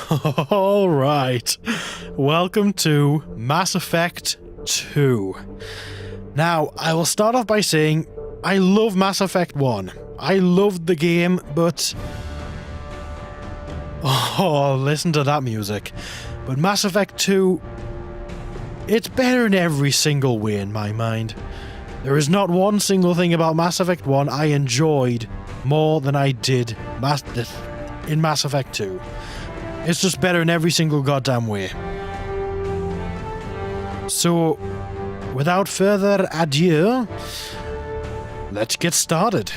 Alright, welcome to Mass Effect 2. Now, I will start off by saying, I love Mass Effect 1. I loved the game, but... Oh, listen to that music. But Mass Effect 2... It's better in every single way in my mind. There is not one single thing about Mass Effect 1 I enjoyed more than I did in Mass Effect 2. It's just better in every single goddamn way. So, without further ado, let's get started.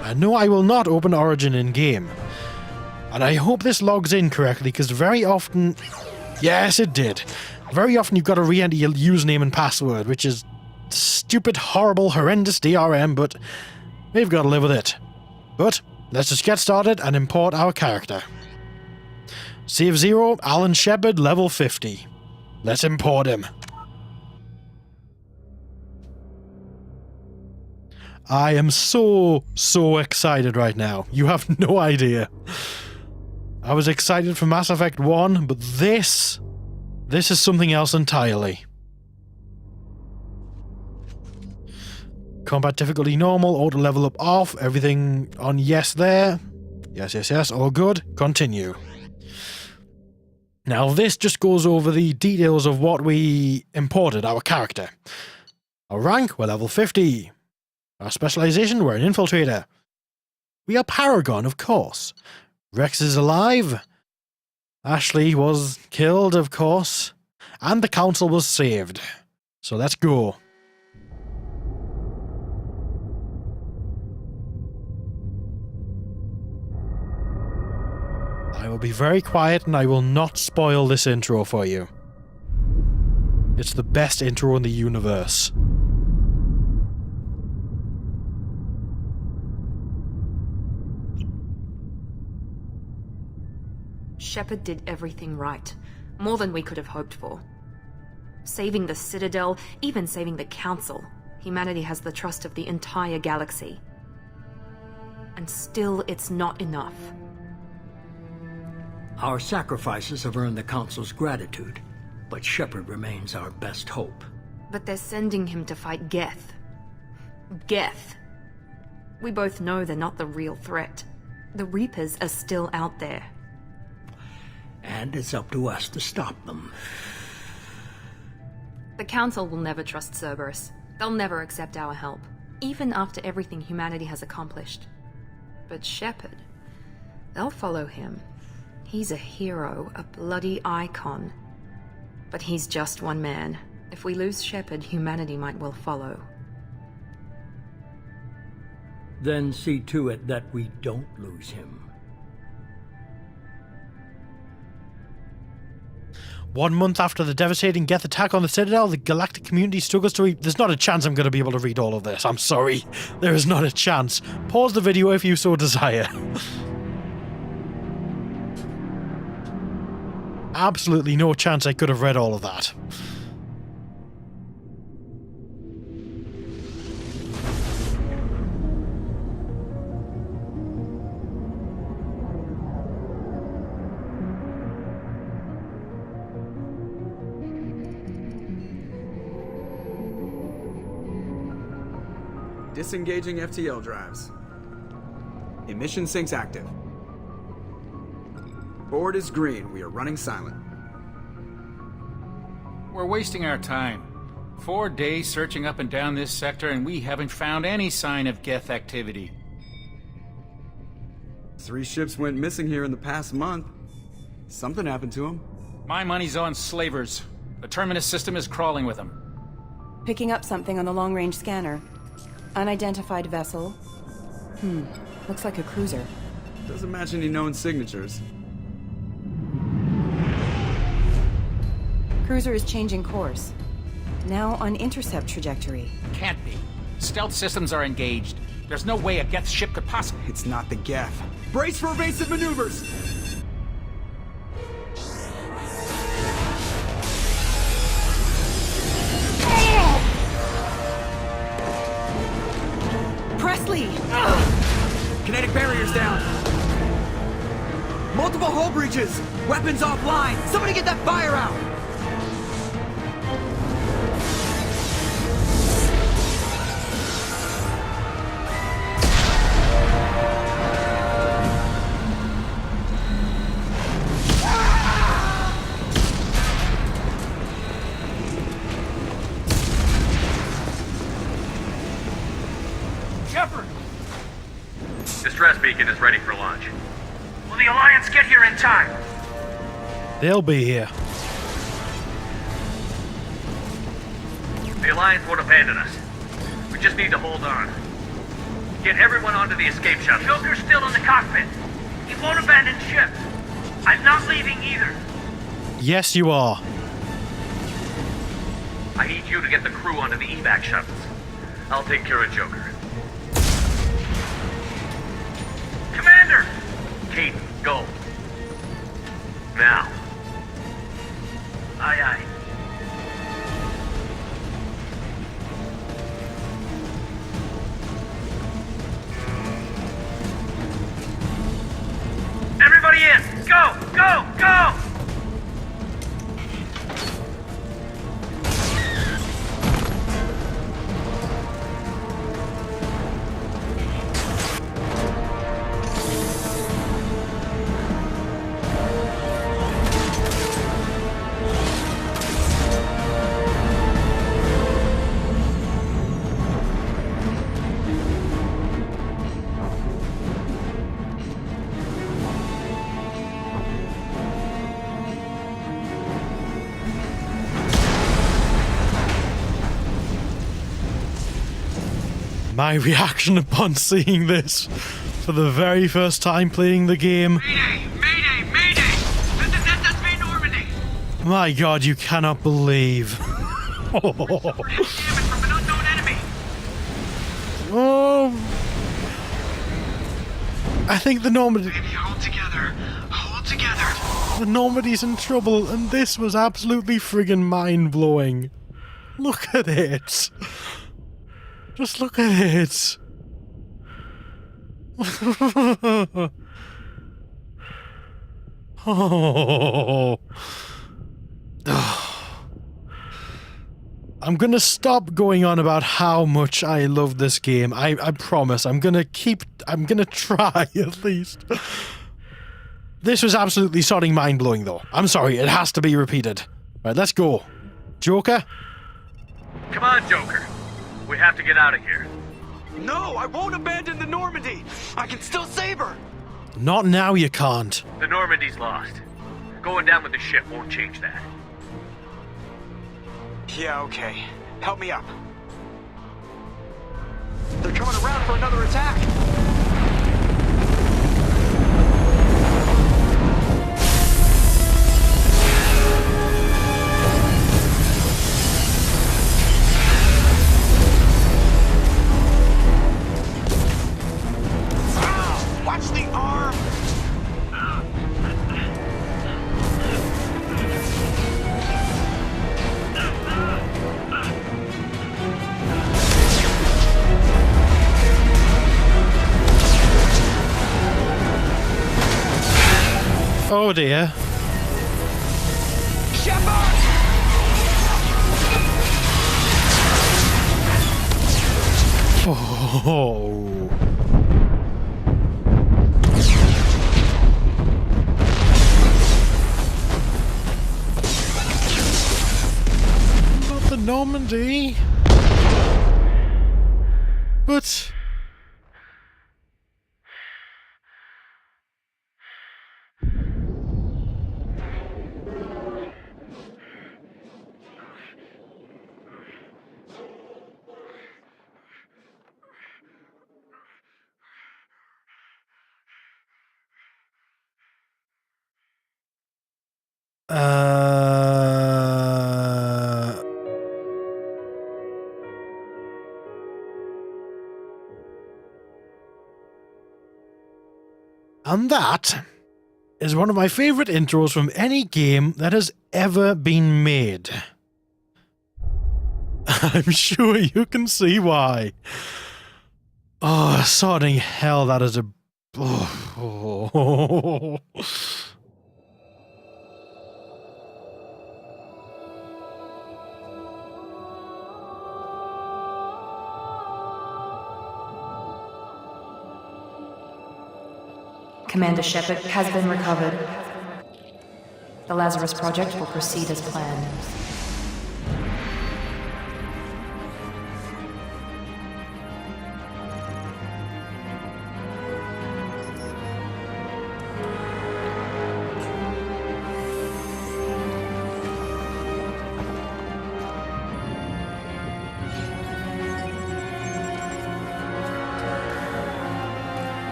I know I will not open Origin in-game, and I hope this logs in correctly, because very often... Yes, it did. Very often you've got to re-enter your username and password, which is stupid, horrible, horrendous DRM, but we've got to live with it. But... let's just get started and import our character. Save 0, Alan Shepard, level 50. Let's import him. I am so excited right now. You have no idea. I was excited for Mass Effect 1, but this is something else entirely. Combat difficulty normal, auto level up off, everything on yes there. Yes, all good. Continue. Now this just goes over the details of what we imported, our character. Our rank, we're level 50. Our specialization, we're an infiltrator. We are Paragon, of course. Rex is alive. Ashley was killed, of course. And the council was saved. So let's go. I will be very quiet and I will not spoil this intro for you. It's the best intro in the universe. Shepard did everything right. More than we could have hoped for. Saving the Citadel, even saving the Council. Humanity has the trust of the entire galaxy. And still, it's not enough. Our sacrifices have earned the Council's gratitude, but Shepard remains our best hope. But they're sending him to fight Geth. Geth. We both know they're not the real threat. The Reapers are still out there. And it's up to us to stop them. The Council will never trust Cerberus. They'll never accept our help, even after everything humanity has accomplished. But Shepard, they'll follow him. He's a hero, a bloody icon. But he's just one man. If we lose Shepard, humanity might well follow. Then see to it that we don't lose him. 1 month after the devastating Geth attack on the Citadel, the galactic community struggles to read... There's not a chance I'm going to be able to read all of this. I'm sorry. There is not a chance. Pause the video if you so desire. Absolutely no chance I could have read all of that. Disengaging FTL drives. Emission sinks active. Board is green. We are running silent. We're wasting our time. 4 days searching up and down this sector and we haven't found any sign of Geth activity. 3 ships went missing here in the past month. Something happened to them. My money's on slavers. The Terminus system is crawling with them. Picking up something on the long-range scanner. Unidentified vessel. Looks like a cruiser. Doesn't match any known signatures. Cruiser is changing course. Now on intercept trajectory. Can't be. Stealth systems are engaged. There's no way a Geth ship could possibly... It's not the Geth. Brace for evasive maneuvers! Presley! Kinetic barriers down! Multiple hull breaches! Weapons offline! Somebody get that fire out! Shepard! Distress beacon is ready for launch. Will the Alliance get here in time? They'll be here. The Alliance won't abandon us. We just need to hold on. Get everyone onto the escape shuttle. Joker's still in the cockpit. He won't abandon ship. I'm not leaving either. Yes, you are. I need you to get the crew onto the evac shuttles. I'll take care of Joker. Commander! Keaton, go. Now. Aye, aye. Everybody in! Go! Go! Go! My reaction upon seeing this for the very first time playing the game. Mayday! Mayday! Mayday! That's me, Normandy! My god, you cannot believe. Damage from an unknown enemy! Oh. I think the Normandy. Baby, hold together. Hold together. The Normandy's in trouble, and this was absolutely friggin' mind-blowing. Look at it. Just look at it. Oh. I'm gonna stop going on about how much I love this game. I promise. I'm gonna try at least. This was absolutely sodding mind-blowing though. I'm sorry, it has to be repeated. Right, let's go. Joker? Come on, Joker. We have to get out of here. No, I won't abandon the Normandy! I can still save her! Not now, you can't. The Normandy's lost. Going down with the ship won't change that. Yeah, okay. Help me up. They're coming around for another attack! Watch the arm! Oh dear. Shepard! Oh. Not the Normandy. But... And that is one of my favorite intros from any game that has ever been made. I'm sure you can see why. Oh, sodding hell, that is a... Oh. Commander Shepard has been recovered. The Lazarus Project will proceed as planned.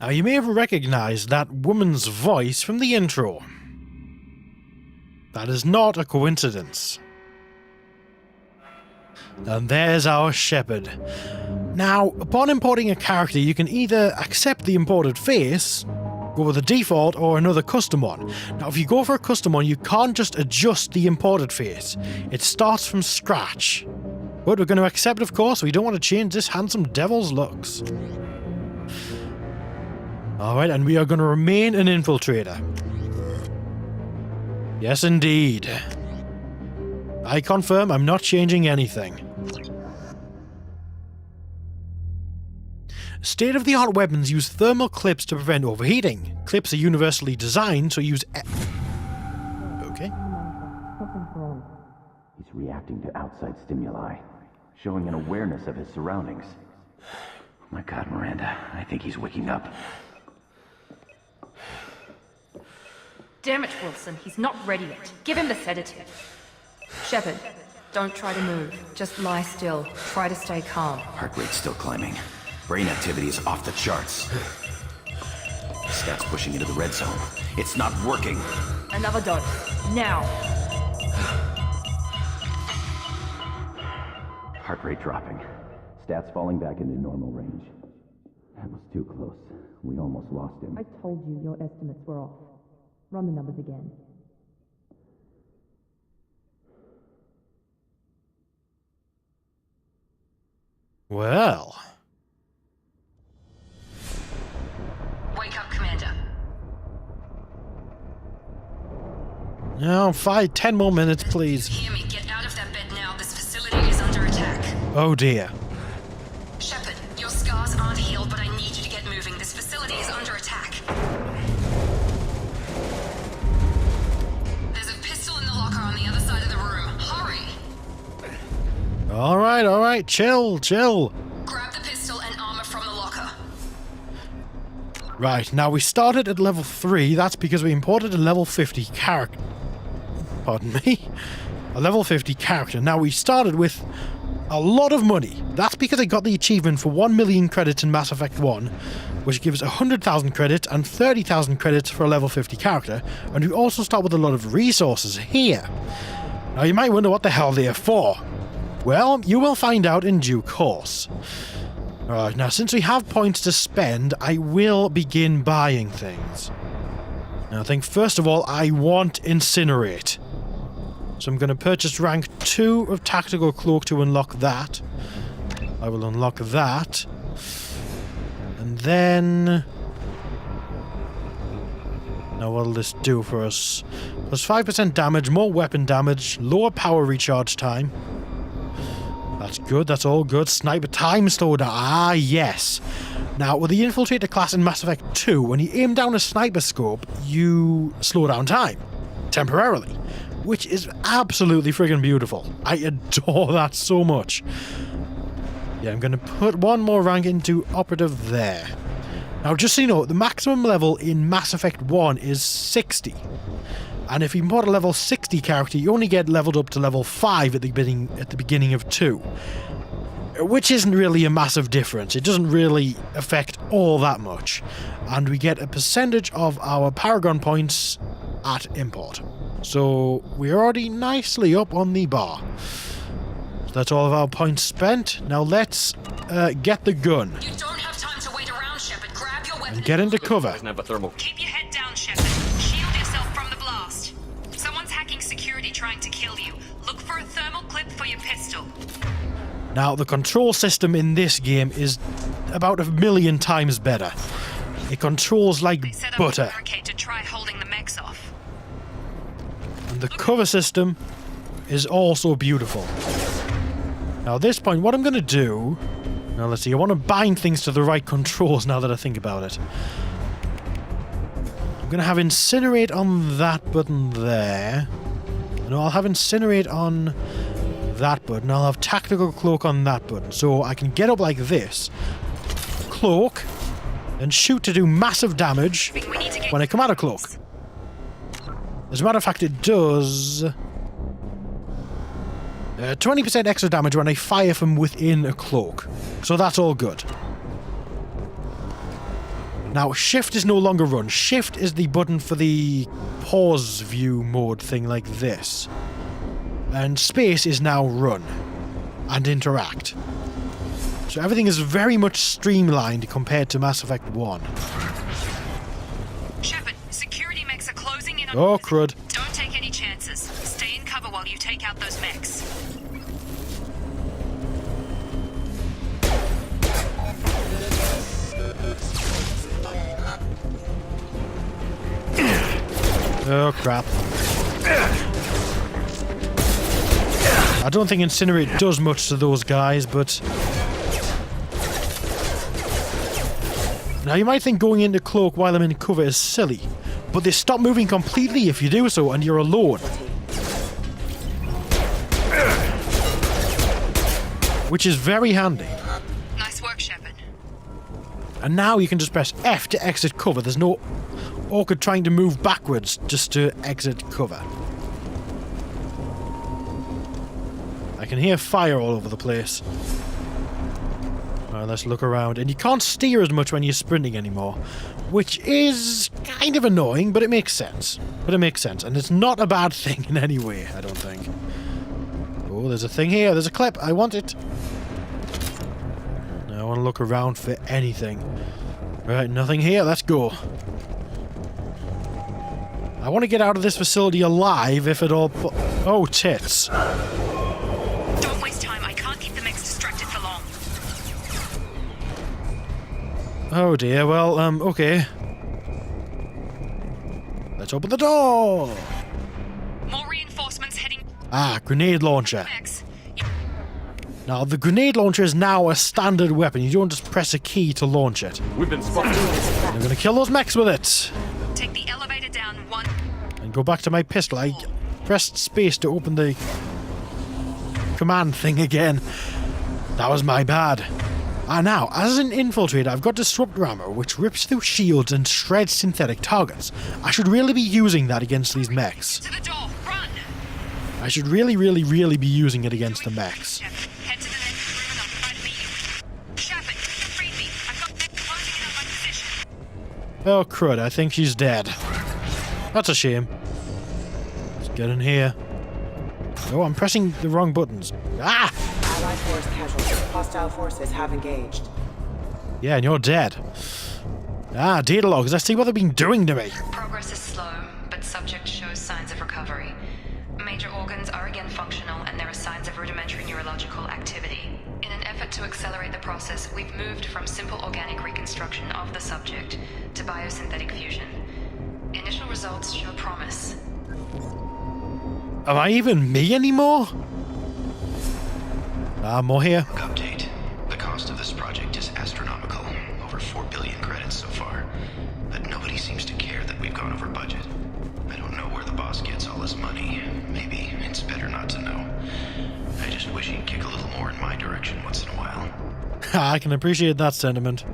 Now, you may have recognized that woman's voice from the intro. That is not a coincidence. And there's our Shepard. Now, upon importing a character, you can either accept the imported face, go with the default, or another custom one. Now, if you go for a custom one, you can't just adjust the imported face. It starts from scratch. But we're going to accept, of course. We don't want to change this handsome devil's looks. Alright, and we are going to remain an infiltrator. Yes, indeed. I confirm I'm not changing anything. State-of-the-art weapons use thermal clips to prevent overheating. Clips are universally designed, so use... Okay. He's reacting to outside stimuli, showing an awareness of his surroundings. Oh my God, Miranda, I think he's waking up. Damn it, Wilson. He's not ready yet. Give him the sedative. Shepard, don't try to move. Just lie still. Try to stay calm. Heart rate's still climbing. Brain activity is off the charts. Stats pushing into the red zone. It's not working. Another dose. Now. Heart rate dropping. Stats falling back into normal range. That was too close. We almost lost him. I told you your estimates were off. Run the numbers again. Well. Wake up, Commander. No, 10 more minutes, please. Hear me. Get out of that bed now. This facility is under attack. Oh dear. Shepard, your scars aren't healed, but I need you to get moving. This facility is under attack. On the other side of the room. Hurry! Alright, chill. Grab the pistol and armor from the locker. Right, now we started at level 3, that's because we imported a level 50 character. Pardon me? A level 50 character. Now we started with a lot of money. That's because I got the achievement for 1 million credits in Mass Effect 1, which gives 100,000 credits and 30,000 credits for a level 50 character, and we also start with a lot of resources here. Now you might wonder what the hell they are for. Well, you will find out in due course. Alright, now since we have points to spend, I will begin buying things. Now I think first of all, I want Incinerate. So I'm going to purchase rank 2 of Tactical Cloak to unlock that. I will unlock that. And then... Now what'll this do for us? Plus 5% damage, more weapon damage, lower power recharge time. That's good, that's all good. Sniper time slowdown. Ah, yes. Now, with the Infiltrator class in Mass Effect 2, when you aim down a sniper scope, you slow down time. Temporarily. Which is absolutely friggin' beautiful. I adore that so much. Yeah, I'm going to put one more rank into Operative there. Now, just so you know, the maximum level in Mass Effect 1 is 60. And if you import a level 60 character, you only get leveled up to level 5 at the beginning of 2. Which isn't really a massive difference. It doesn't really affect all that much. And we get a percentage of our Paragon points at import. So we're already nicely up on the bar. So that's all of our points spent. Now let's get the gun. You don't have time to wait around, Shepard. Grab your weapon and get into cover. Keep your head down, Shepard. Shield yourself from the blast. Someone's hacking security trying to kill you. Look for a thermal clip for your pistol. Now, the control system in this game is about 1,000,000 times better. It controls like butter. To try holding the mechs off. And the cover system is also beautiful. Now, at this point, what I'm going to do... Now, let's see. I want to bind things to the right controls now that I think about it. I'm going to have Incinerate on that button there. No, I'll have Incinerate on that button. I'll have Tactical Cloak on that button. So I can get up like this. Cloak. And shoot to do massive damage when I come out of Cloak. As a matter of fact, it does... 20% extra damage when I fire from within a cloak. So that's all good. Now, shift is no longer run. Shift is the button for the pause view mode thing like this. And space is now run and interact. So everything is very much streamlined compared to Mass Effect 1. Shepard, security mechs are closing in on... Oh, crud. Don't take any chances. Stay in cover while you take out those mechs. Oh, crap. I don't think Incinerate does much to those guys, but... Now, you might think going into Cloak while I'm in cover is silly, but they stop moving completely if you do so, and you're alone. Which is very handy. Nice work, Shepard. And now you can just press F to exit cover. There's no awkward trying to move backwards just to exit cover. I can hear fire all over the place. Alright, let's look around. And you can't steer as much when you're sprinting anymore, which is kind of annoying, but it makes sense. And it's not a bad thing in any way, I don't think. Oh, there's a thing here. There's a clip. I want it. Now I want to look around for anything. Right, nothing here. Let's go. I want to get out of this facility alive, if at all. Oh, tits. Don't waste time. I can't keep the mechs distracted for long. Oh dear. Well, okay. Let's open the door. More reinforcements heading. Ah, grenade launcher. Mechs. Now, the grenade launcher is now a standard weapon. You don't just press a key to launch it. We've been spotted. I'm gonna kill those mechs with it. Take the elevator down one. And go back to my pistol. I pressed space to open the command thing again. That was my bad. Now, as an infiltrator, I've got Disruptor Armor, which rips through shields and shreds synthetic targets. I should really be using that against these mechs. To the door. Run. I should really be using it against the mechs. Head to the next room and I'll try to meet you. Shepard, free me. I've got them closing in on my position. Oh, crud. I think she's dead. That's a shame. Let's get in here. Oh, I'm pressing the wrong buttons. Ah! Allied force casualties. Hostile forces have engaged. Yeah, and you're dead. Ah, data logs. Let's see what they've been doing to me. Progress is slow, but subject shows signs of recovery. Major organs are again functional, and there are signs of rudimentary neurological activity. In an effort to accelerate the process, we've moved from simple organic reconstruction of the subject to biosynthetic fusion. Initial results show promise. Am I even me anymore? More here. Update. The cost of this project is astronomical. Over 4 billion credits so far. But nobody seems to care that we've gone over budget. I don't know where the boss gets all his money. Maybe it's better not to know. I just wish he'd kick a little more in my direction once in a while. I can appreciate that sentiment.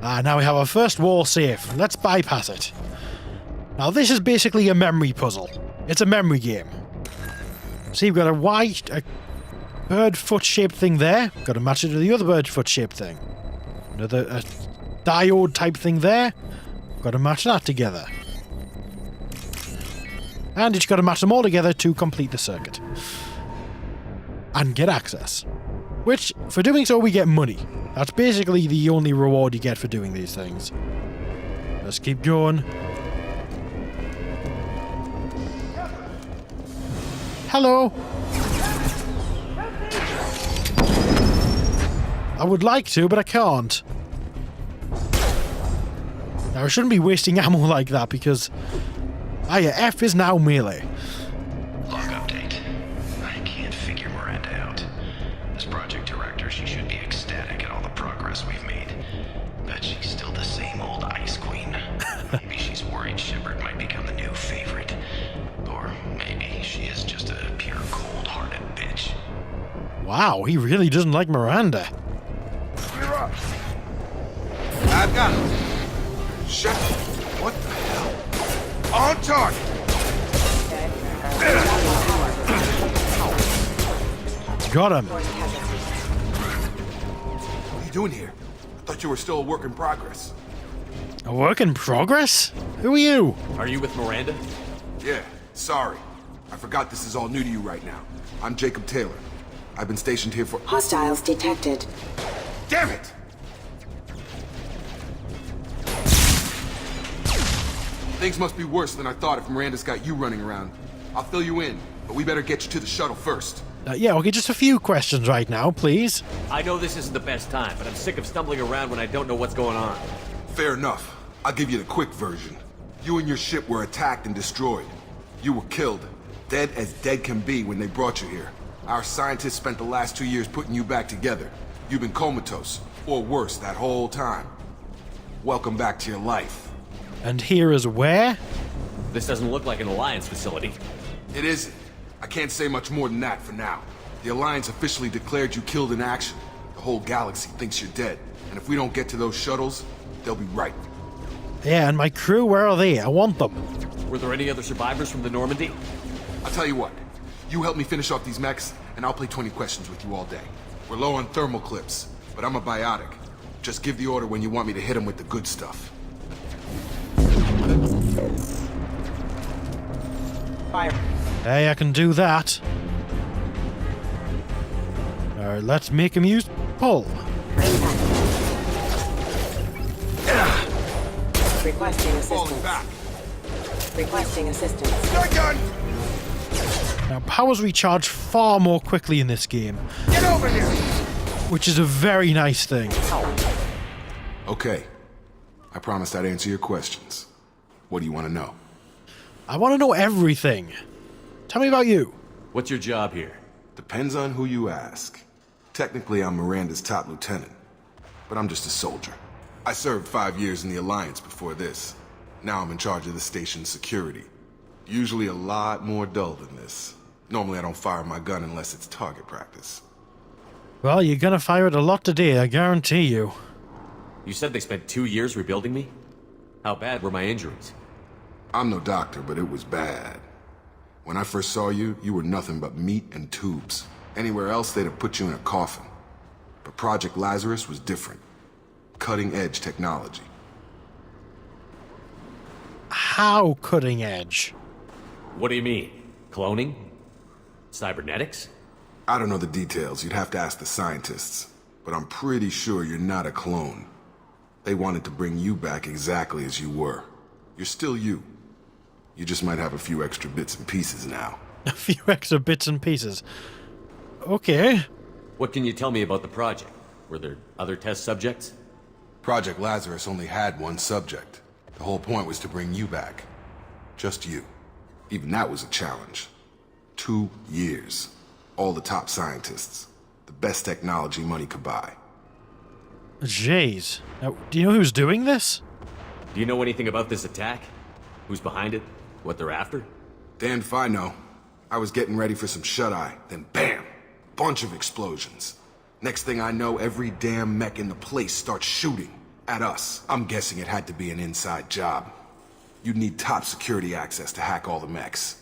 Now we have our first wall safe. Let's bypass it. Now this is basically a memory puzzle. It's a memory game. See, we've got a bird foot shaped thing there. Got to match it to the other bird foot shaped thing. Another diode type thing there. Got to match that together. And you've got to match them all together to complete the circuit. And get access. Which, for doing so, we get money. That's basically the only reward you get for doing these things. Let's keep going. Hello. I would like to, but I can't. Now, I shouldn't be wasting ammo like that because... Ah, yeah, F is now melee. Log update. I can't figure Miranda out. As project director, she should be ecstatic at all the progress we've made. But she's still the same old ice queen. Maybe she's worried Shepard might become the new favorite. Or maybe she is just a pure cold-hearted bitch. Wow, he really doesn't like Miranda. You're up. I've got it. Shepard, what the hell? On target! Got him. What are you doing here? I thought you were still a work in progress. A work in progress? Who are you? Are you with Miranda? Yeah, sorry. I forgot this is all new to you right now. I'm Jacob Taylor. I've been stationed here for... Hostiles detected. Damn it! Things must be worse than I thought if Miranda's got you running around. I'll fill you in, but we better get you to the shuttle first. Yeah, okay, just a few questions right now, please. I know this isn't the best time, but I'm sick of stumbling around when I don't know what's going on. Fair enough. I'll give you the quick version. You and your ship were attacked and destroyed. You were killed. Dead as dead can be when they brought you here. Our scientists spent the last 2 years putting you back together. You've been comatose, or worse, that whole time. Welcome back to your life. And here is where? This doesn't look like an Alliance facility. It isn't. I can't say much more than that for now. The Alliance officially declared you killed in action. The whole galaxy thinks you're dead. And if we don't get to those shuttles, they'll be right. Yeah, and my crew, where are they? I want them. Were there any other survivors from the Normandy? I'll tell you what. You help me finish off these mechs, and I'll play 20 questions with you all day. We're low on thermal clips, but I'm a biotic. Just give the order when you want me to hit them with the good stuff. Fire. Hey, I can do that. Alright, let's make him use pull. Requesting Falling assistance. back. Requesting assistance. Gun! Now, powers recharge far more quickly in this game, Get over here! which is a very nice thing. Okay. I promised I'd answer your questions. What do you want to know? I want to know everything. Tell me about you. What's your job here? Depends on who you ask. Technically, I'm Miranda's top lieutenant, but I'm just a soldier. I served 5 years in the Alliance before this. Now I'm in charge of the station's security. Usually a lot more dull than this. Normally I don't fire my gun unless it's target practice. Well, you're gonna fire it a lot today, I guarantee you. You said they spent 2 years rebuilding me? How bad were my injuries? I'm no doctor, but it was bad. When I first saw you, you were nothing but meat and tubes. Anywhere else, they'd have put you in a coffin. But Project Lazarus was different. Cutting-edge technology. How cutting edge? What do you mean? Cloning? Cybernetics? I don't know the details. You'd have to ask the scientists. But I'm pretty sure you're not a clone. They wanted to bring you back exactly as you were. You're still you. You just might have a few extra bits and pieces now. A few extra bits and pieces. Okay. What can you tell me about the project? Were there other test subjects? Project Lazarus only had one subject. The whole point was to bring you back. Just you. Even that was a challenge. 2 years. All the top scientists. The best technology money could buy. Jeez. Now, do you know who's doing this? Do you know anything about this attack? Who's behind it? What they're after? Damned if I know. I was getting ready for some shut-eye, then bam! Bunch of explosions. Next thing I know, every damn mech in the place starts shooting. At us. I'm guessing it had to be an inside job. You'd need top security access to hack all the mechs.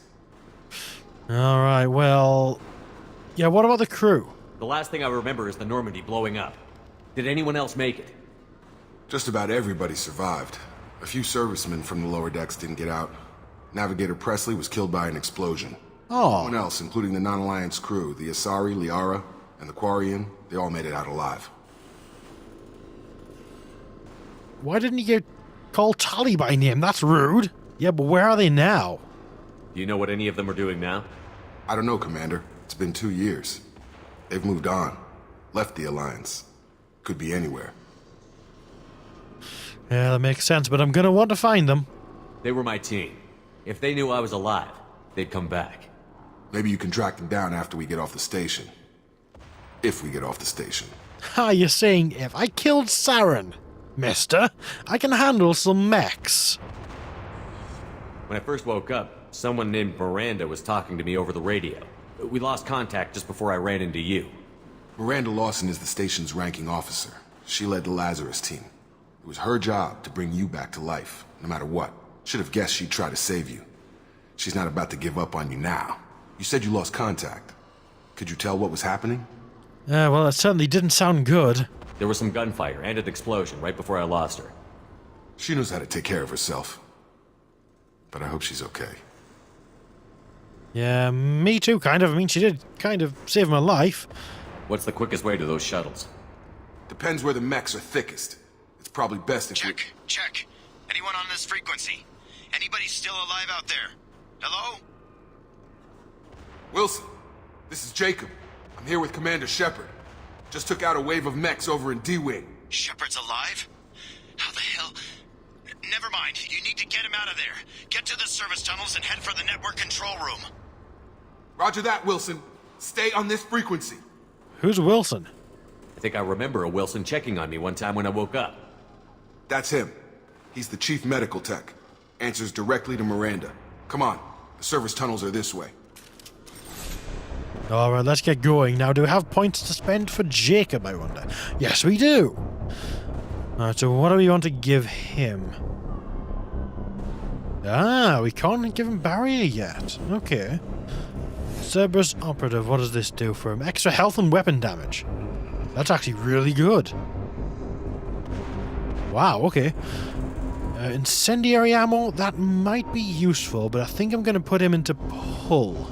Alright, well... Yeah, what about the crew? The last thing I remember is the Normandy blowing up. Did anyone else make it? Just about everybody survived. A few servicemen from the lower decks didn't get out. Navigator Presley was killed by an explosion. Oh. Everyone else, including the non-Alliance crew, the Asari, Liara, and the Quarian, they all made it out alive. Why didn't you get called Tali by name? That's rude. Yeah, but where are they now? Do you know what any of them are doing now? I don't know, Commander. It's been 2 years. They've moved on. Left the Alliance. Could be anywhere. Yeah, that makes sense, but I'm gonna want to find them. They were my team. If they knew I was alive, they'd come back. Maybe you can track them down after we get off the station. If we get off the station. Ha, you're saying if I killed Saren, mister, I can handle some mechs. When I first woke up, someone named Miranda was talking to me over the radio. We lost contact just before I ran into you. Miranda Lawson is the station's ranking officer. She led the Lazarus team. It was her job to bring you back to life, no matter what. Should have guessed she'd try to save you. She's not about to give up on you now. You said you lost contact. Could you tell what was happening? Well, it certainly didn't sound good. There was some gunfire and an explosion right before I lost her. She knows how to take care of herself. But I hope she's okay. Yeah, me too, kind of. I mean, she did kind of save my life. What's the quickest way to those shuttles? Depends where the mechs are thickest. It's probably best if Check. Anyone on this frequency? Anybody still alive out there? Hello? Wilson, this is Jacob. I'm here with Commander Shepard. Just took out a wave of mechs over in D-Wing. Shepard's alive? How the hell? Never mind. You need to get him out of there. Get to the service tunnels and head for the network control room. Roger that, Wilson. Stay on this frequency. Who's Wilson? I think I remember a Wilson checking on me one time when I woke up. That's him. He's the chief medical tech. Answers directly to Miranda. Come on. The service tunnels are this way. Alright, let's get going. Now, do we have points to spend for Jacob, I wonder? Yes, we do! Alright, so what do we want to give him? Ah, we can't give him barrier yet. Okay. Cerberus Operative, what does this do for him? Extra health and weapon damage. That's actually really good. Wow, okay. Incendiary ammo, that might be useful, but I think I'm going to put him into pull.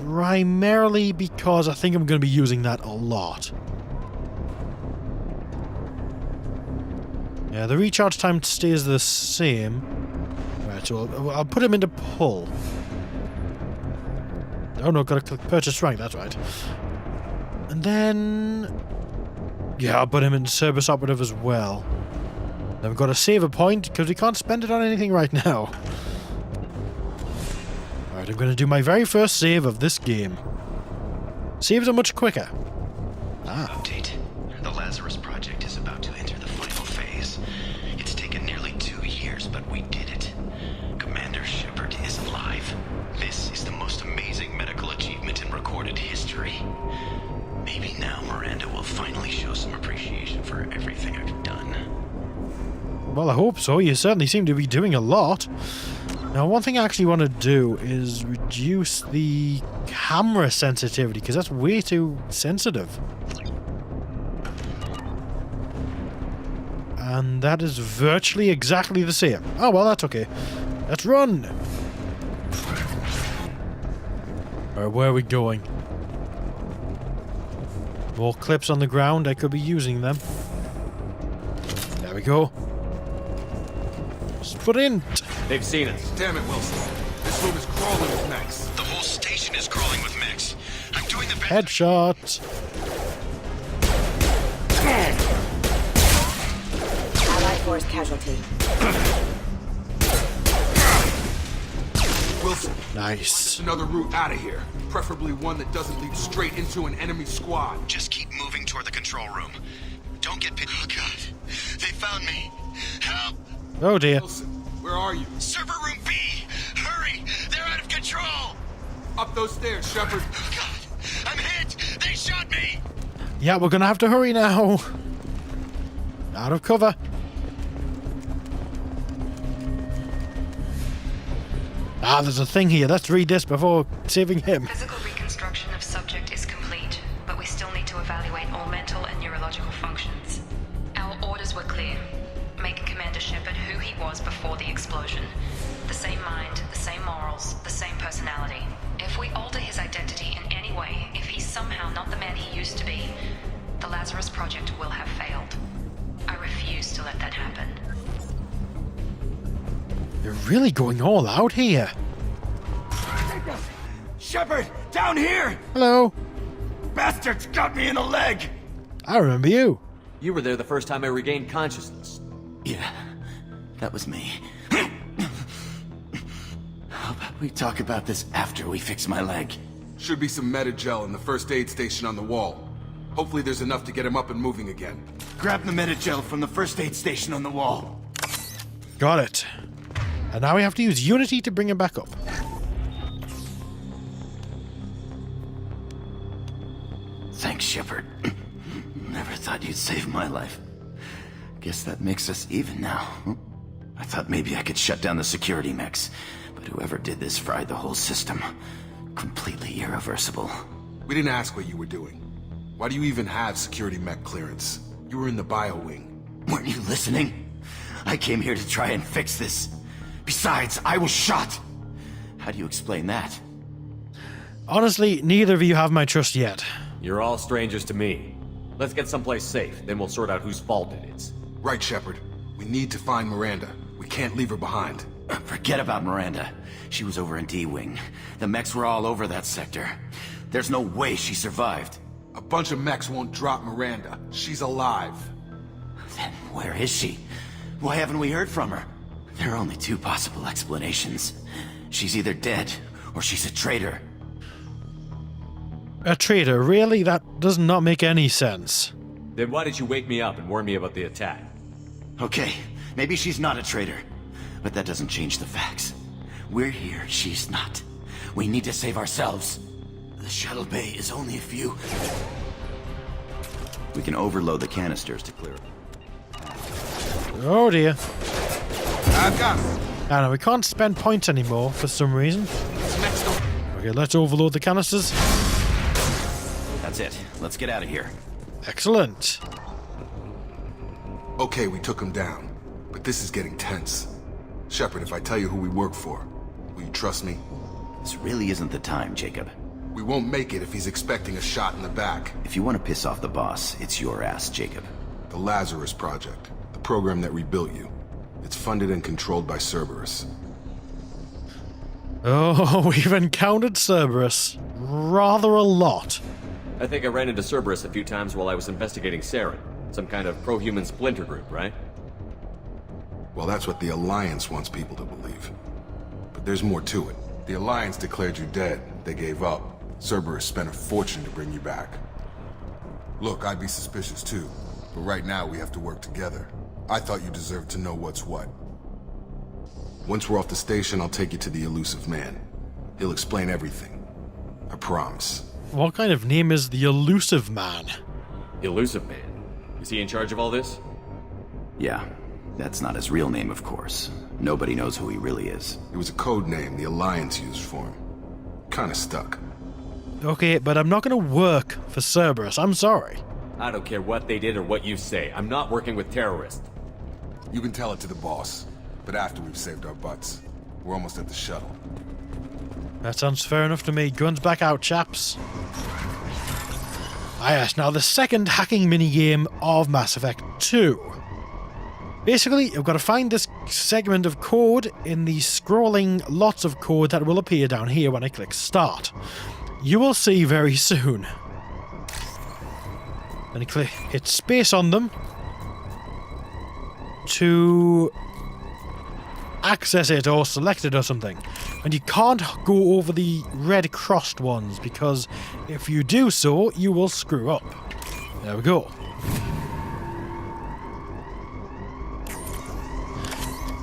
Primarily because I think I'm going to be using that a lot. Yeah, the recharge time stays the same. Right, so I'll put him into pull. Oh no, gotta click purchase rank, that's right. And then... yeah, I'll put him in Cerberus Operative as well. Then we've got to save a point, because we can't spend it on anything right now. Alright, I'm going to do my very first save of this game. Saves are much quicker. Update. The Lazarus Project is about to enter the final phase. It's taken nearly 2 years, but we did it. Commander Shepard is alive. This is the most amazing medical achievement in recorded history. Maybe now Miranda will finally show some appreciation for everything I've done. Well, I hope so. You certainly seem to be doing a lot. Now, one thing I actually want to do is reduce the camera sensitivity, because that's way too sensitive. And that is virtually exactly the same. Oh, well, that's okay. Let's run! Alright, where are we going? More clips on the ground. I could be using them. There we go. Sprint! They've seen us. Damn it, Wilson. This room is crawling with mechs. The whole station is crawling with mechs. I'm doing the best. Headshot! Allied force casualty. Wilson. Nice. Another route out of here. Preferably one that doesn't lead straight into an enemy squad. Just keep moving toward the control room. Don't get picked. Oh, God. They found me. Help! Oh, dear. Wilson, where are you? Server room B! Hurry! They're out of control! Up those stairs, Shepard. Oh, God! I'm hit! They shot me! Yeah, we're gonna have to hurry now. Out of cover. Ah, there's a thing here. Let's read this before saving him. Physical reconstruction of subject is complete, but we still need to evaluate all mental and neurological functions. Our orders were clear. Make Commander Shepard who he was before the explosion. The same mind, the same morals, the same personality. If we alter his identity in any way, if he's somehow not the man he used to be, the Lazarus Project will have failed. I refuse to let that happen. You're really going all out here. Shepard, down here! Hello. bastards got me in the leg! I remember you. You were there the first time I regained consciousness. Yeah, that was me. How about we talk about this after we fix my leg? Should be some Metagel in the first aid station on the wall. Hopefully there's enough to get him up and moving again. Grab the Metagel from the first aid station on the wall. Got it. And now we have to use Unity to bring him back up. Thanks, Shepard. Never thought you'd save my life. Guess that makes us even now. I thought maybe I could shut down the security mechs, but whoever did this fried the whole system. Completely irreversible. We didn't ask what you were doing. Why do you even have security mech clearance? You were in the bio wing. Weren't you listening? I came here to try and fix this. Besides, I was shot. How do you explain that? Honestly, neither of you have my trust yet. You're all strangers to me. Let's get someplace safe, then we'll sort out whose fault it is. Right, Shepard. We need to find Miranda. We can't leave her behind. Forget about Miranda. She was over in D-Wing. The mechs were all over that sector. There's no way she survived. A bunch of mechs won't drop Miranda. She's alive. Then where is she? Why haven't we heard from her? There are only two possible explanations. She's either dead, or she's a traitor. A traitor? Really? That does not make any sense. Then why did you wake me up and warn me about the attack? Okay, maybe she's not a traitor. But that doesn't change the facts. We're here, she's not. We need to save ourselves. The shuttle bay is only a few. We can overload the canisters to clear it. Oh dear. I've got it. I know, we can't spend points anymore for some reason. Okay, let's overload the canisters. That's it. Let's get out of here. Excellent. Okay, we took him down. But this is getting tense. Shepard, if I tell you who we work for, will you trust me? This really isn't the time, Jacob. We won't make it if he's expecting a shot in the back. If you want to piss off the boss, it's your ass, Jacob. The Lazarus Project. The program that rebuilt you. It's funded and controlled by Cerberus. Oh, we've encountered Cerberus. Rather a lot. I think I ran into Cerberus a few times while I was investigating Saren. Some kind of pro-human splinter group, right? Well, that's what the Alliance wants people to believe. But there's more to it. The Alliance declared you dead. They gave up. Cerberus spent a fortune to bring you back. Look, I'd be suspicious too. But right now, we have to work together. I thought you deserved to know what's what. Once we're off the station, I'll take you to the Elusive Man. He'll explain everything. I promise. What kind of name is the Elusive Man? Elusive Man? Is he in charge of all this? Yeah. That's not his real name, of course. Nobody knows who he really is. It was a code name the Alliance used for him. Kinda stuck. Okay, but I'm not gonna work for Cerberus. I'm sorry. I don't care what they did or what you say. I'm not working with terrorists. You can tell it to the boss. But after we've saved our butts. We're almost at the shuttle. That sounds fair enough to me. Guns back out, chaps. Ah yes, now the second hacking minigame of Mass Effect 2. Basically, you've got to find this segment of code in the scrolling lots of code that will appear down here when I click start. You will see very soon. Then you hit space on them to access it or select it or something. And you can't go over the red crossed ones because if you do so, you will screw up. There we go.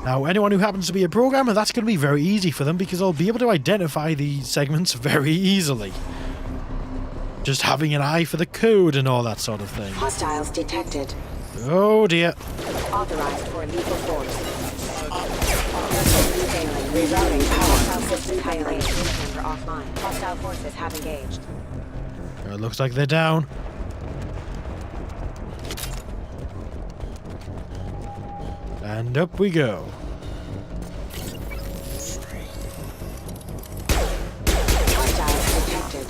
Now, anyone who happens to be a programmer, that's going to be very easy for them because they'll be able to identify the segments very easily. Just having an eye for the code and all that sort of thing. Hostiles detected. Oh dear. Authorized for lethal force. Rerouting power system hailing. Center offline. Hostile forces have engaged. It looks like they're down. And up we go. Hostiles detected.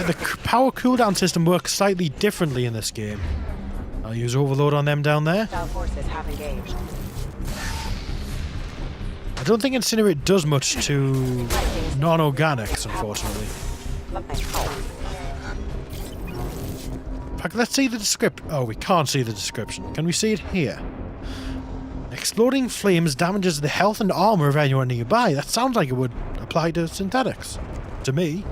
The power cooldown system works slightly differently in this game. I'll use overload on them down there. Hostile forces have engaged. don't think Incinerate does much to non-organics, unfortunately. In fact, let's see the description. Oh, we can't see the description. Can we see it here? Exploding flames damages the health and armor of anyone nearby. That sounds like it would apply to synthetics. To me.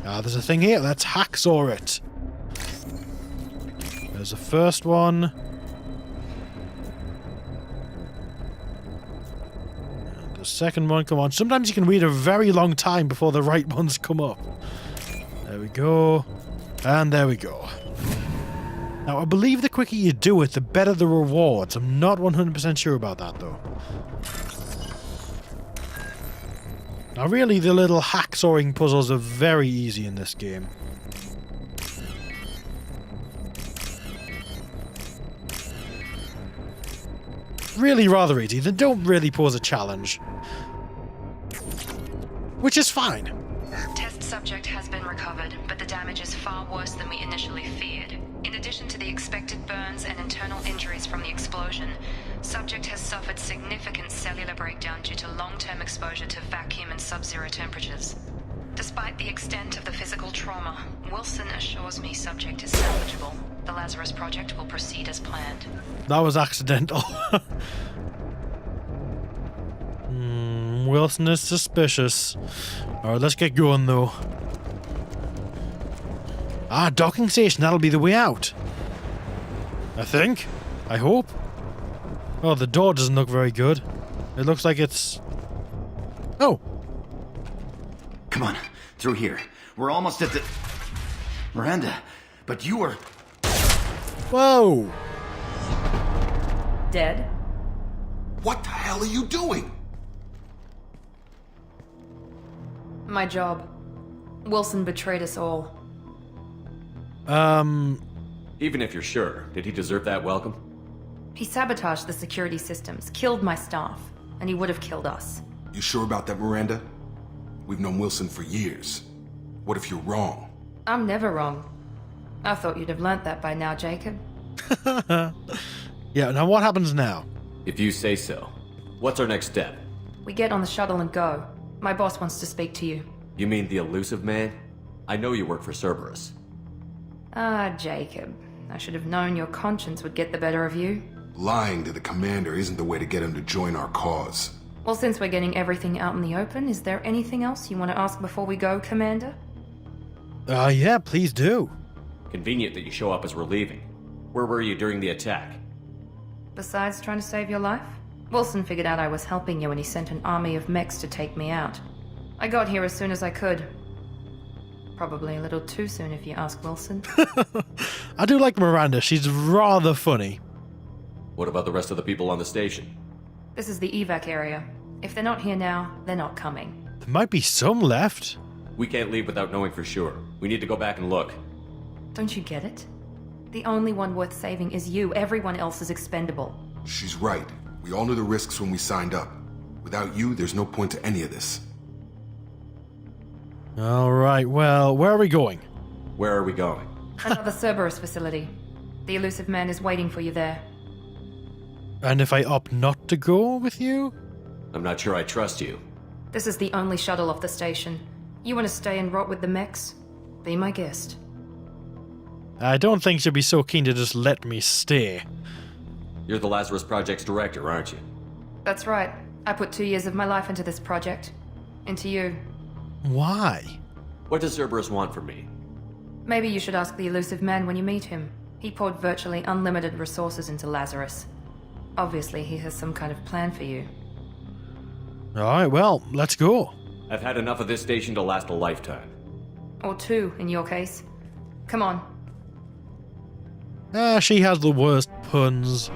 Ah, there's a thing here. Let's hacksaw it. There's the first one. And the second one. Come on. Sometimes you can wait a very long time before the right ones come up. There we go. And there we go. Now, I believe the quicker you do it, the better the rewards. I'm not 100% sure about that, though. Now, really, the little hacksawing puzzles are very easy in this game. Really rather easy. They don't really pose a challenge. Which is fine. Test subject has been recovered, but the damage is far worse than we initially feared. In addition to the expected burns and internal injuries from the explosion, subject has suffered significant cellular breakdown due to long-term exposure to vacuum and sub-zero temperatures. Despite the extent of the physical trauma, Wilson assures me subject is salvageable. The Lazarus Project will proceed as planned. That was accidental. Wilson is suspicious. Alright, let's get going though. Ah, docking station, that'll be the way out. I think. I hope. Oh, the door doesn't look very good. It looks like it's... Oh. Come on, through here. We're almost at the... Miranda, but you were... Whoa! Dead? What the hell are you doing? My job. Wilson betrayed us all. Even if you're sure, did he deserve that welcome? He sabotaged the security systems, killed my staff, and he would have killed us. You sure about that, Miranda? We've known Wilson for years. What if you're wrong? I'm never wrong. I thought you'd have learnt that by now, Jacob. Yeah, now what happens now? If you say so. What's our next step? We get on the shuttle and go. My boss wants to speak to you. You mean the elusive man? I know you work for Cerberus. Ah, Jacob. I should have known your conscience would get the better of you. Lying to the commander isn't the way to get him to join our cause. Well, since we're getting everything out in the open, is there anything else you want to ask before we go, Commander? Yeah, please do. Convenient that you show up as we're leaving. Where were you during the attack? Besides trying to save your life? Wilson figured out I was helping you and he sent an army of mechs to take me out. I got here as soon as I could. Probably a little too soon if you ask Wilson. I do like Miranda. She's rather funny. What about the rest of the people on the station? This is the evac area. If they're not here now, they're not coming. There might be some left. We can't leave without knowing for sure. We need to go back and look. Don't you get it? The only one worth saving is you. Everyone else is expendable. She's right. We all knew the risks when we signed up. Without you, there's no point to any of this. Alright, well, where are we going? Where are we going? Another Cerberus facility. The elusive man is waiting for you there. And if I opt not to go with you? I'm not sure I trust you. This is the only shuttle off the station. You want to stay and rot with the mechs? Be my guest. I don't think she'll be so keen to just let me stay. You're the Lazarus Project's director, aren't you? That's right. I put 2 years of my life into this project. Into you. Why? What does Cerberus want from me? Maybe you should ask the elusive man when you meet him. He poured virtually unlimited resources into Lazarus. Obviously, he has some kind of plan for you. Alright, well, let's go. I've had enough of this station to last a lifetime. Or 2, in your case. Come on. She has the worst puns.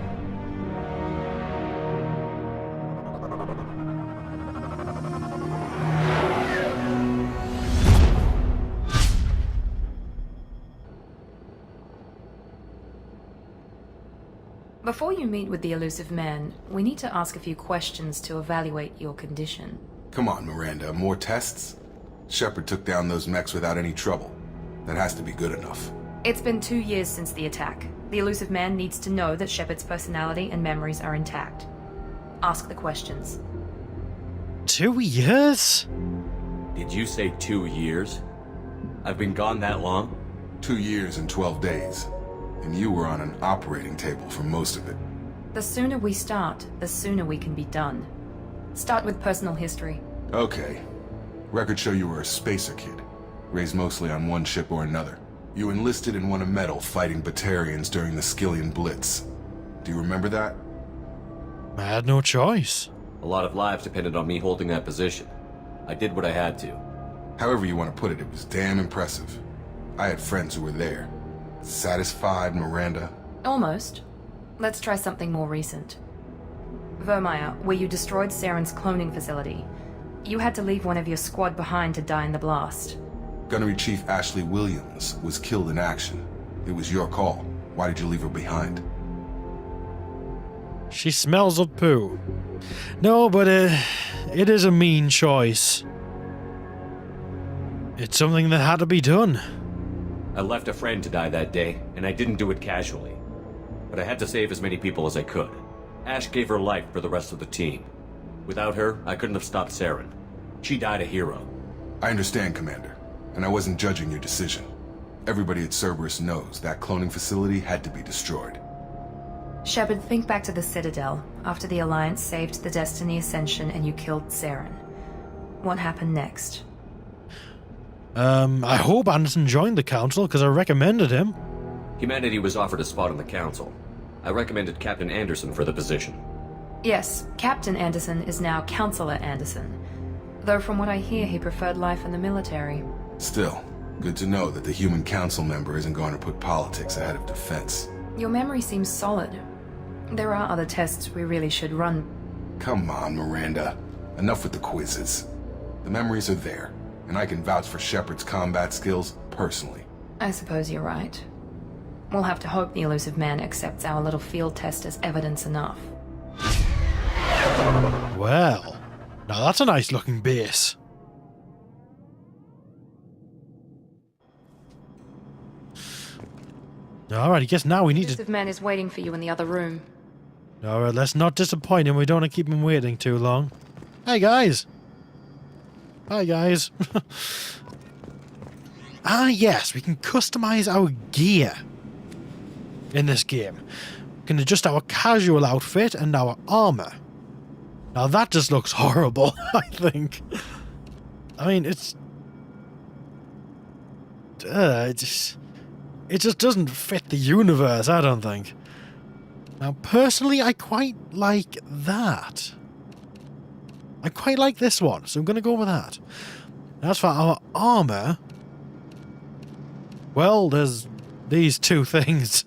Before you meet with the elusive man, we need to ask a few questions to evaluate your condition. Come on, Miranda, more tests? Shepard took down those mechs without any trouble. That has to be good enough. It's been 2 years since the attack. The elusive man needs to know that Shepard's personality and memories are intact. Ask the questions. 2 years? Did you say 2 years? I've been gone that long? 2 years and 12 days. And you were on an operating table for most of it. The sooner we start, the sooner we can be done. Start with personal history. Okay. Records show you were a spacer kid, raised mostly on one ship or another. You enlisted and won a medal fighting Batarians during the Skillian Blitz. Do you remember that? I had no choice. A lot of lives depended on me holding that position. I did what I had to. However you want to put it, it was damn impressive. I had friends who were there. Satisfied, Miranda? Almost. Let's try something more recent. Vermeer, where you destroyed Saren's cloning facility. You had to leave one of your squad behind to die in the blast. Gunnery Chief Ashley Williams was killed in action. It was your call. Why did you leave her behind? She smells of poo. No, but it is a mean choice. It's something that had to be done. I left a friend to die that day, and I didn't do it casually. But I had to save as many people as I could. Ash gave her life for the rest of the team. Without her, I couldn't have stopped Saren. She died a hero. I understand, Commander, and I wasn't judging your decision. Everybody at Cerberus knows that cloning facility had to be destroyed. Shepard, think back to the Citadel, after the Alliance saved the Destiny Ascension and you killed Saren. What happened next? I hope Anderson joined the Council, because I recommended him. Humanity was offered a spot on the Council. I recommended Captain Anderson for the position. Yes, Captain Anderson is now Counselor Anderson. Though from what I hear, he preferred life in the military. Still, good to know that the human council member isn't going to put politics ahead of defense. Your memory seems solid. There are other tests we really should run. Come on, Miranda. Enough with the quizzes. The memories are there, and I can vouch for Shepard's combat skills personally. I suppose you're right. We'll have to hope the elusive man accepts our little field test as evidence enough. Well, now that's a nice looking base. Alright, I guess now we need to... The elusive man is waiting for you in the other room. Alright, let's not disappoint him. We don't want to keep him waiting too long. Hey, guys. Hi, guys. Ah, yes, we can customize our gear in this game. We can adjust our casual outfit and our armor. Now that just looks horrible, I think. I mean, it just doesn't fit the universe, I don't think. Now, personally, I quite like that. I quite like this one, so I'm going to go with that. As for our armor, well, there's these two things.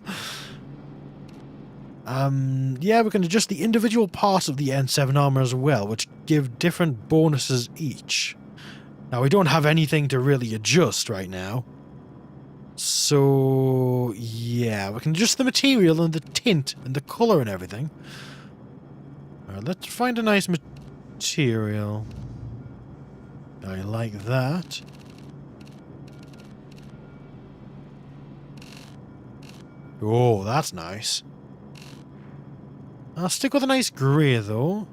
Yeah, we can adjust the individual parts of the N7 armor as well, which give different bonuses each. Now, we don't have anything to really adjust right now. So, yeah, we can adjust the material and the tint and the color and everything. Alright, let's find a nice material. I like that. Oh, that's nice. I'll stick with a nice grey, though.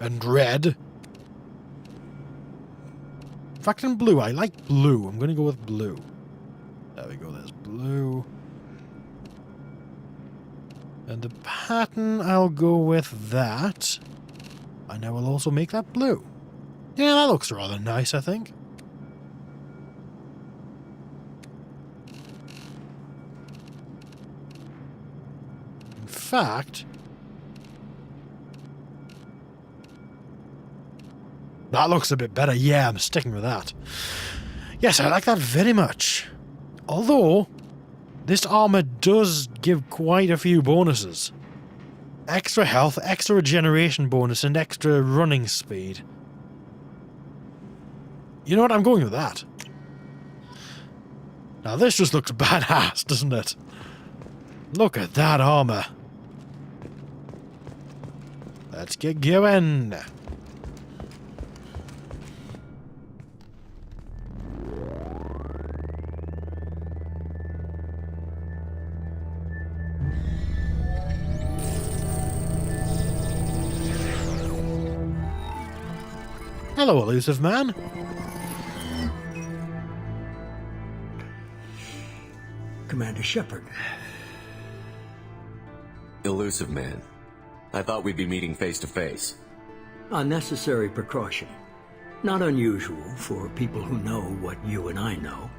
And red. In fact, in blue. I like blue. I'm going to go with blue. There we go. There's blue. And the pattern, I'll go with that. And I will also make that blue. Yeah, that looks rather nice, I think. In fact, that looks a bit better. Yeah, I'm sticking with that. Yes, I like that very much. Although, this armor does give quite a few bonuses. Extra health, extra regeneration bonus, and extra running speed. You know what? I'm going with that. Now this just looks badass, doesn't it? Look at that armor. Let's get going. Hello, elusive man. Commander Shepard. Elusive man. I thought we'd be meeting face to face. Unnecessary precaution. Not unusual for people who know what you and I know.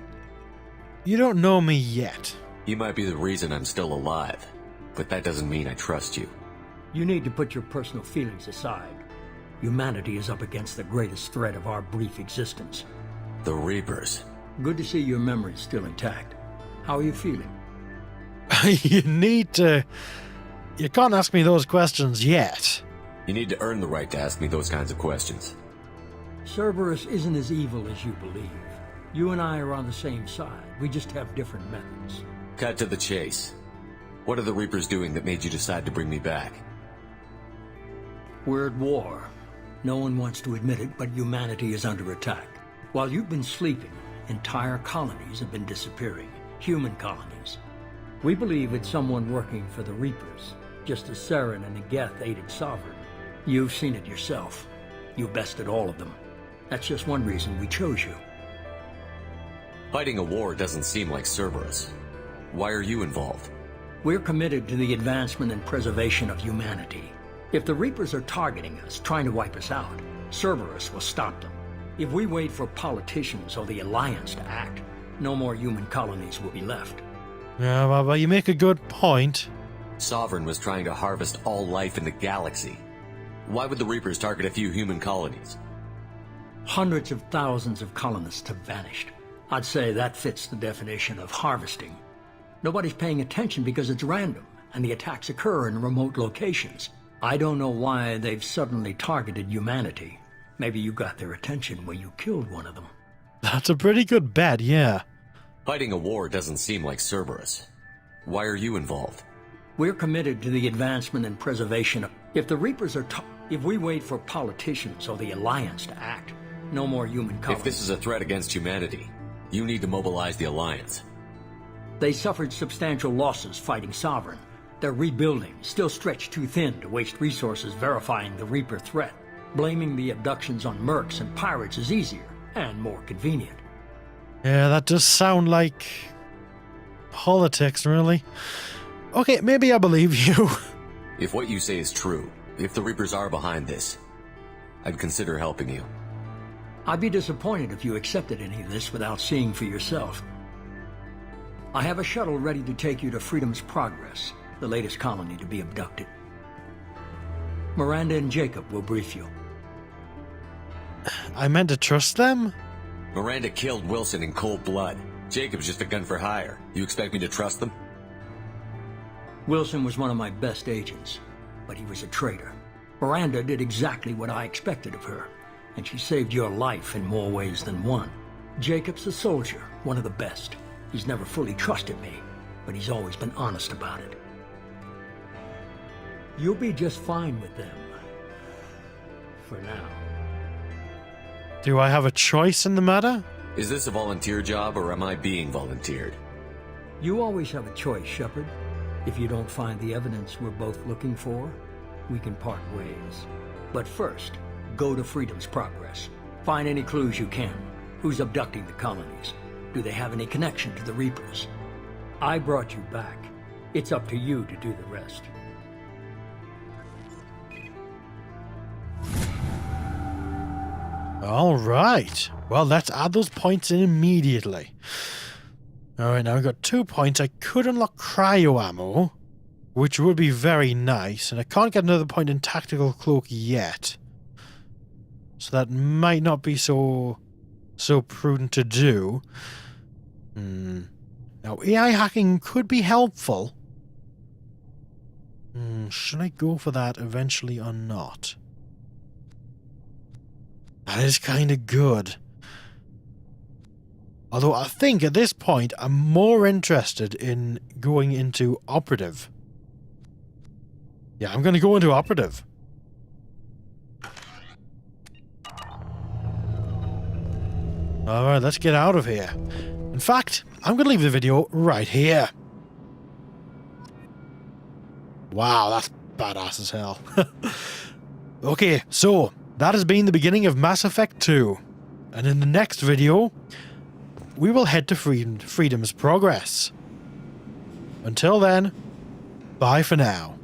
You don't know me yet. You might be the reason I'm still alive, but that doesn't mean I trust you. You need to put your personal feelings aside. Humanity is up against the greatest threat of our brief existence. The Reapers. Good to see your memory's still intact. How are you feeling? You need to... You can't ask me those questions yet. You need to earn the right to ask me those kinds of questions. Cerberus isn't as evil as you believe. You and I are on the same side. We just have different methods. Cut to the chase. What are the Reapers doing that made you decide to bring me back? We're at war. No one wants to admit it, but humanity is under attack. While you've been sleeping, entire colonies have been disappearing. Human colonies. We believe it's someone working for the Reapers, just as Saren and Negeth aided Sovereign. You've seen it yourself. You bested all of them. That's just one reason we chose you. Fighting a war doesn't seem like Cerberus. Why are you involved? We're committed to the advancement and preservation of humanity. If the Reapers are targeting us, trying to wipe us out, Cerberus will stop them. If we wait for politicians or the Alliance to act, no more human colonies will be left. Yeah, well, you make a good point. Sovereign was trying to harvest all life in the galaxy. Why would the Reapers target a few human colonies? Hundreds of thousands of colonists have vanished. I'd say that fits the definition of harvesting. Nobody's paying attention because it's random, and the attacks occur in remote locations. I don't know why they've suddenly targeted humanity. Maybe you got their attention when you killed one of them. That's a pretty good bet, yeah. Fighting a war doesn't seem like Cerberus. Why are you involved? We're committed to the advancement and preservation of... If the Reapers are... If we wait for politicians or the Alliance to act, no more human colonies. If this is a threat against humanity, you need to mobilize the Alliance. They suffered substantial losses fighting Sovereign. They're rebuilding, still stretched too thin to waste resources verifying the Reaper threat. Blaming the abductions on mercs and pirates is easier and more convenient. Yeah, that does sound like politics, really. Okay, maybe I believe you. If what you say is true, if the Reapers are behind this, I'd consider helping you. I'd be disappointed if you accepted any of this without seeing for yourself. I have a shuttle ready to take you to Freedom's Progress, the latest colony to be abducted. Miranda and Jacob will brief you. I meant to trust them? Miranda killed Wilson in cold blood. Jacob's just a gun for hire. You expect me to trust them? Wilson was one of my best agents, but he was a traitor. Miranda did exactly what I expected of her, and she saved your life in more ways than one. Jacob's a soldier, one of the best. He's never fully trusted me, but he's always been honest about it. You'll be just fine with them. For now. Do I have a choice in the matter? Is this a volunteer job, or am I being volunteered? You always have a choice, Shepard. If you don't find the evidence we're both looking for, we can part ways. But first, go to Freedom's Progress. Find any clues you can. Who's abducting the colonies? Do they have any connection to the Reapers? I brought you back. It's up to you to do the rest. All right. Well, let's add those points in immediately. All right, now we've got 2 points. I could unlock cryo ammo, which would be very nice, and I can't get another point in tactical cloak yet. So that might not be so prudent to do. Now, AI hacking could be helpful. Should I go for that eventually or not? That is kind of good. Although I think at this point I'm more interested in going into operative. Yeah, I'm going to go into operative. Alright, let's get out of here. In fact, I'm going to leave the video right here. Wow, that's badass as hell. Okay, so that has been the beginning of Mass Effect 2. And in the next video, we will head to Freedom's Progress. Until then, bye for now.